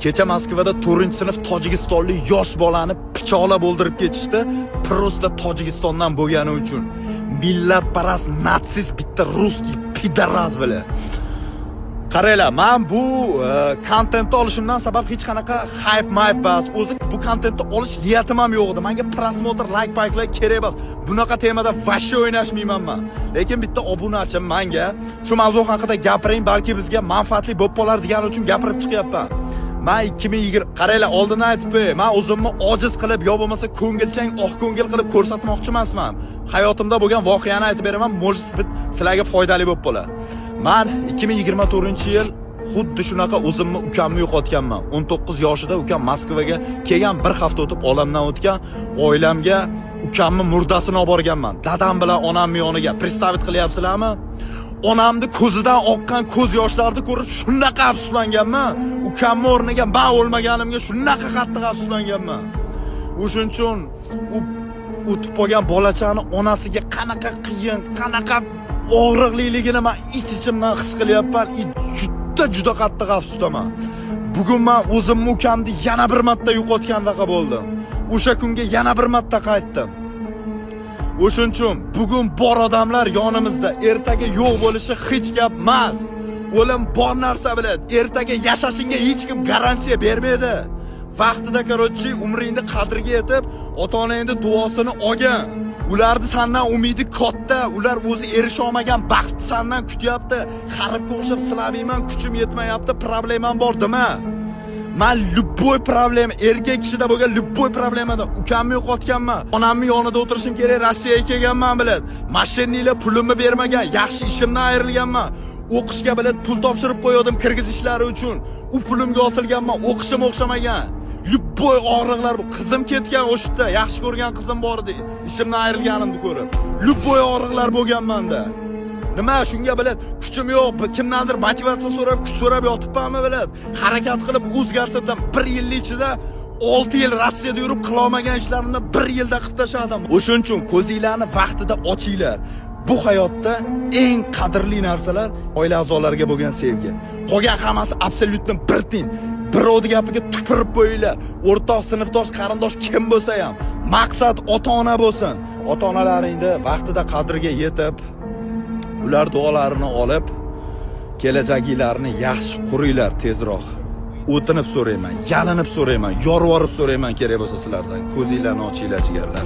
Kecha Moskvada 4-sinf tojikistonlik yosh bolani pichoqlab o'ldirib ketishdi, просто Tojikistondan bo'lgani uchun. Millatparast natsist bitta russkiy pidaras bila. Qaranglar, men bu kontentni olishimdan sabab hech qanaqa hype emas. O'zi bu kontentni olish niyatim ham yo'q edi. Menga prosmotr, like payklar kerak emas. Bunaqa temada vashsha o'ynashmayman men. Lekin bitta obunachim menga shu mavzu haqida gapiring, balki bizga manfaatli bo'lib qolar degani uchun gapirib chiqyapman. Men 2020 qaranglar, oldindan aytib qo'yay, men o'zimni ojiz qilib yo bo'lmasa ko'ngilchang, oq ko'ngil qilib ko'rsatmoqchi emasman. Hayotimda bo'lgan voqeani aytib beraman, может быть, sizlarga foydali bo'lib qolar. Men 2024-yil xuddi shunaqa o'zimni ukamni yo'qotganman. 19 yoshida ukam Moskvaga kelgan, bir hafta o'tib olamdan o'tgan. Oilamga ukamni murdasini olib borganman. Dadam bilan onamning yoniga. Представить qilyapsizlarmi? Onamni ko'zidan oqqan ko'z yoshlarni ko'rib shunaqa afsuslanganman. Ukamning o'rniga men o'lmaganimga shunaqa qattiq afsuslanganman. O'shuning uchun u tug'ilgan bolachani onasiga qanaqa qiyin, qanaqa og'riqliligini men ich-ichimdan his qilyapman. Juda qattiq afsusdaman. Bugun men o'zimni ukamni yana bir marta yo'qotgandaqa bo'ldim. O'sha kunga yana bir marta qaytdim. O'shuning uchun bugun bor odamlar yonimizda, ertaga yo'q bo'lishi hech gap emas. O'lim bor narsa biladi. Ertaga yashashingga hech kim garantiya bermaydi. Vaqtida qarochi umringni qadriga yetib, ota-onangning duosini olgan. Ularni sendan umidi katta, ular o'zi erisha olmagan baxt sendan kutyapti. Qarib qo'shib silamayman, kuchim yetmayapti, problemam bor dema. Men любой problema, erkak kishida bo'lgan любой problemada ukamni yo'qotganman. Onamning yonida o'tirishim kerak, Rossiyaga kelganman biladi. Mashinnilar pulimni bermagan, yaxshi ishimdan ayrilganman. O'qishga biladi pul topshirib qo'ydim kirgiz ishlari uchun. U pulimga otilganman, o'qishim o'xshamagan. Любой og'riqlar bu. Qizim ketgan o'shda, yaxshi ko'rgan qizim bor edi. Ishimdan ayrilganimni ko'rib. Любой og'riqlar bo'lgan menda. Nima shunga biladi, kuchim yo'q, kimdandir motivatsiya so'rab, kuch so'rab yotibmanmi biladi. Harakat qilib o'zgartirdim. 1 yil ichida 6 yil Rossiyada yurib qila olmagan ishlarimni 1 yilda qilib tashladim. O'shuning uchun ko'zinglarni vaqtida ochinglar. Bu hayotda eng qadrli narsalar oila a'zolariga bo'lgan sevgi. Qolgan hammasi absolyutni bir tin. Birovning gapiga tupurib qo'yinglar. O'rtoq, sinfdosh, qarindosh kim bo'lsa ham, maqsad ota-ona bo'lsin. Ota-onalaringni vaqtida qadriga yetib, ular duolarini olib, kelajaklarini yaxshi quringlar tezroq. O'tinib so'rayman, yalinib so'rayman, yorvorib so'rayman kerak bo'lsa sizlardan. Ko'zinglarni ochinglar jigarlar.